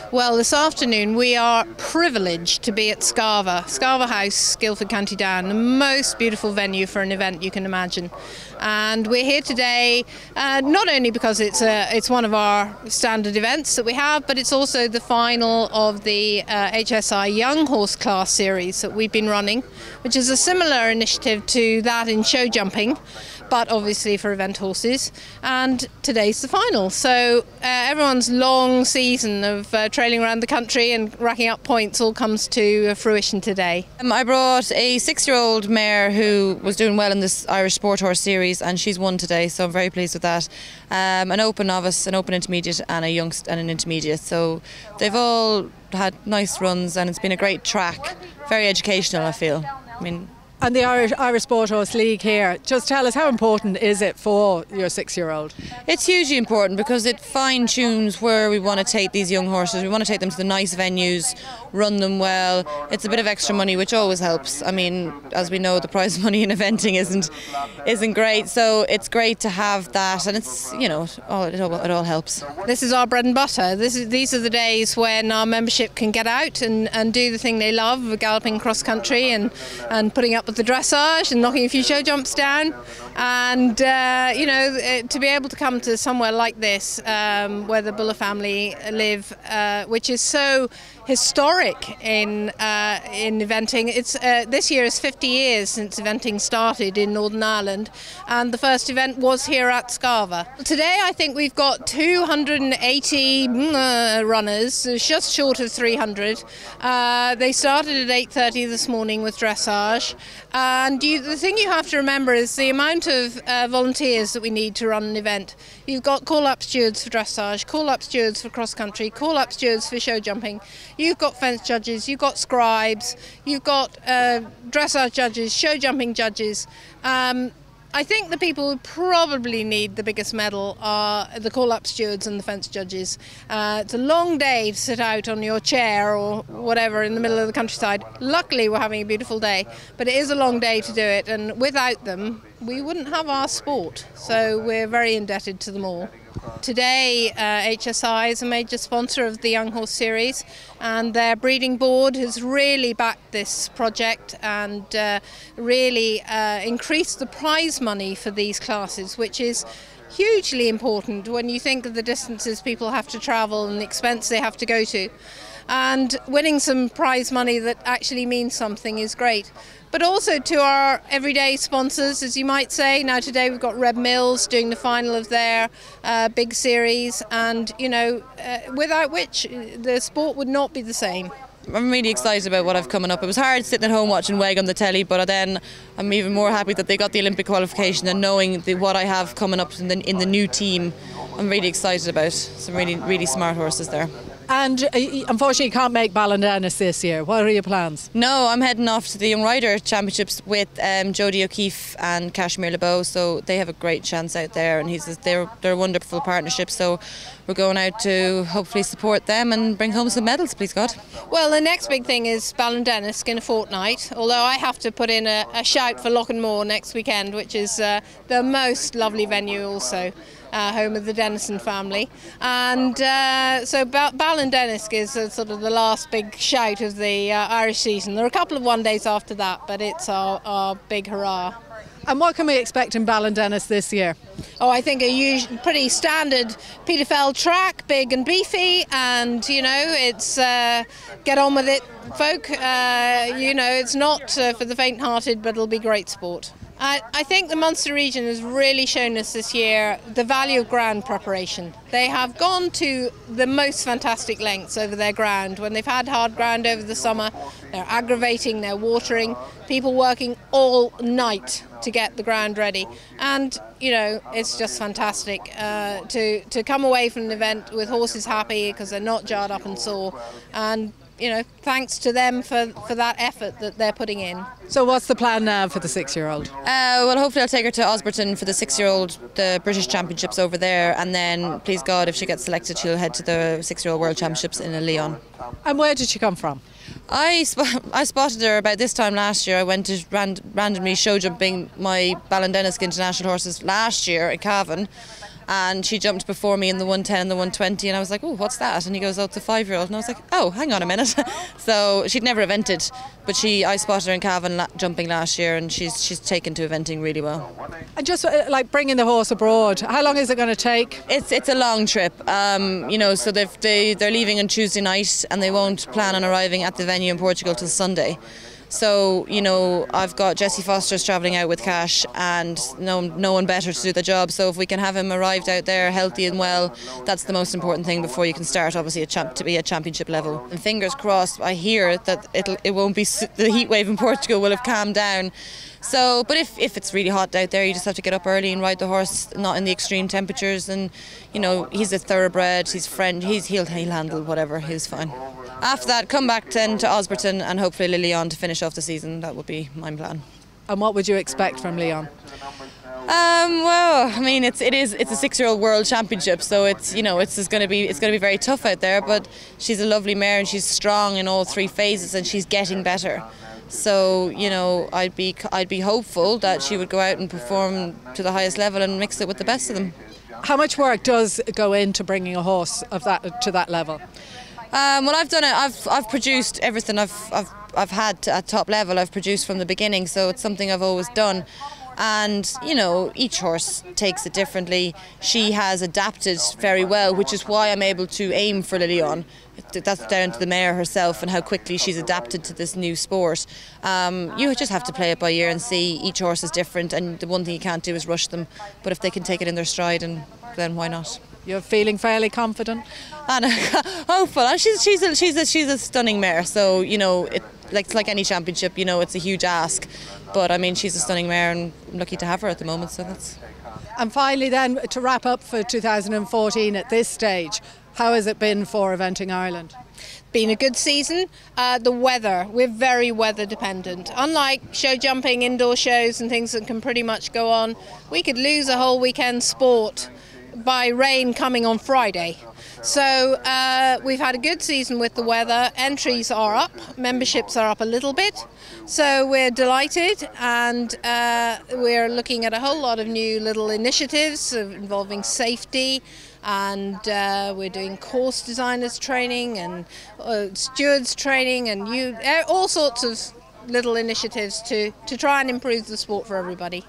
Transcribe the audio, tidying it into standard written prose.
Well, this afternoon we are privileged to be at Scarvagh House, Guildford, County Down, the most beautiful venue for an event you can imagine. And we're here today not only because it's one of our standard events that we have, but it's also the final of the HSI Young Horse Class series that we've been running, which is a similar initiative to that in show jumping, but obviously for event horses. And today's the final. So everyone's long season of trailing around the country and racking up points all comes to fruition today. I brought a 6-year-old mare who was doing well in this Irish Sport Horse series, and she's won today, so I'm very pleased with that. An open novice, an open intermediate and a youngster and an intermediate. So they've all had nice runs and it's been a great track. Very educational, I feel. And the Irish Sport Horse League here, just tell us, how important is it for your 6-year-old? It's hugely important because it fine-tunes where we want to take these young horses. We want to take them to the nice venues, run them well. It's a bit of extra money, which always helps. As we know, the prize money in eventing isn't great, so it's great to have that, and it's, it all helps. This is our bread and butter. These are the days when our membership can get out and do the thing they love, galloping cross country and putting up with the dressage and knocking a few show jumps down, and to be able to come to somewhere like this where the Buller family live, which is so historic in eventing. It's this year is 50 years since eventing started in Northern Ireland, and the first event was here at Scarvagh. Today I think we've got 280 runners, just short of 300. They started at 8:30 this morning with dressage, and the thing you have to remember is the amount of volunteers that we need to run an event. You've got call-up stewards for dressage, call-up stewards for cross-country, call-up stewards for show jumping. You've got fence judges, you've got scribes, you've got dressage judges, show jumping judges. I think the people who probably need the biggest medal are the call-up stewards and the fence judges. It's a long day to sit out on your chair or whatever in the middle of the countryside. Luckily we're having a beautiful day, but it is a long day to do it, and without them we wouldn't have our sport, so we're very indebted to them all. Today HSI is a major sponsor of the Young Horse Series, and their breeding board has really backed this project and really increased the prize money for these classes, which is hugely important when you think of the distances people have to travel and the expense they have to go to. And winning some prize money that actually means something is great. But also to our everyday sponsors, as you might say. Now today we've got Red Mills doing the final of their big series, and without which the sport would not be the same. I'm really excited about what I've coming up. It was hard sitting at home watching WEG on the telly, but then I'm even more happy that they got the Olympic qualification, and knowing what I have coming up in the new team, I'm really excited about. Some really, really smart horses there. And unfortunately you can't make Ballindennis this year. What are your plans? No, I'm heading off to the Young Rider Championships with Jodie O'Keefe and Kashmir LeBeau, so they have a great chance out there, and they're a wonderful partnership, so we're going out to hopefully support them and bring home some medals, please God. Well, the next big thing is Ballindennis in a fortnight, although I have to put in a shout for Loughnmore next weekend, which is the most lovely venue also. Home of the Dennison family, and so Ballindennis is sort of the last big shout of the Irish season. There are a couple of one-days after that, but it's our big hurrah. And what can we expect in Ballindennis this year? Oh, I think a pretty standard Peter Fell track, big and beefy, and it's get on with it, folk. It's not for the faint-hearted, but it'll be great sport. I think the Munster region has really shown us this year the value of ground preparation. They have gone to the most fantastic lengths over their ground. When they've had hard ground over the summer, they're aggravating, they're watering, people working all night to get the ground ready. And, it's just fantastic to come away from an event with horses happy because they're not jarred up and sore. And thanks to them for that effort that they're putting in. So what's the plan now for the 6-year-old? Well, hopefully I'll take her to Osberton for the 6-year-old, the British Championships over there, and then, please God, if she gets selected, she'll head to the 6-year-old World Championships in Lyon. And where did she come from? I spotted her about this time last year. I went to randomly show jumping my Ballindennis International horses last year at Cavan, and she jumped before me in the 110 and the 120, and I was like, oh, what's that? And he goes, oh, it's a 5-year-old. And I was like, oh, hang on a minute. So she'd never evented, but I spotted her in Cavan jumping last year, and she's taken to eventing really well. And just like bringing the horse abroad, how long is it going to take? It's a long trip, so they're leaving on Tuesday night, and they won't plan on arriving at the venue in Portugal till Sunday. So, I've got Jesse Foster's travelling out with Cash, and no one better to do the job. So if we can have him arrived out there healthy and well, that's the most important thing before you can start, obviously, to be at championship level. And fingers crossed, I hear that it won't be, the heat wave in Portugal will have calmed down. So, but if it's really hot out there, you just have to get up early and ride the horse, not in the extreme temperatures. And he's a thoroughbred, he'll handle whatever, he's fine. After that, come back then to Osberton and hopefully Lilian to finish off the season. That would be my plan. And what would you expect from Leon? Well, I mean, it's a 6-year-old world championship, so it's going to be very tough out there. But she's a lovely mare, and she's strong in all 3 phases, and she's getting better. So I'd be hopeful that she would go out and perform to the highest level and mix it with the best of them. How much work does go into bringing a horse to that level? Well, I've done it. I've produced everything I've had at top level. I've produced from the beginning, so it's something I've always done. And each horse takes it differently. She has adapted very well, which is why I'm able to aim for Lilian. That's down to the mare herself and how quickly she's adapted to this new sport. You just have to play it by ear and see. Each horse is different, and the one thing you can't do is rush them. But if they can take it in their stride, then why not? You're feeling fairly confident? And hopeful. And she's a stunning mare. So it's like any championship. It's a huge ask. But I mean, she's a stunning mare, and I'm lucky to have her at the moment. So that's. And finally, then, to wrap up for 2014 at this stage, how has it been for Eventing Ireland? Been a good season. The weather, we're very weather dependent. Unlike show jumping, indoor shows and things that can pretty much go on, we could lose a whole weekend sport by rain coming on Friday. So we've had a good season with the weather. Entries are up, memberships are up a little bit. So we're delighted, and we're looking at a whole lot of new little initiatives involving safety, and we're doing course designers training and stewards training, and all sorts of little initiatives to try and improve the sport for everybody.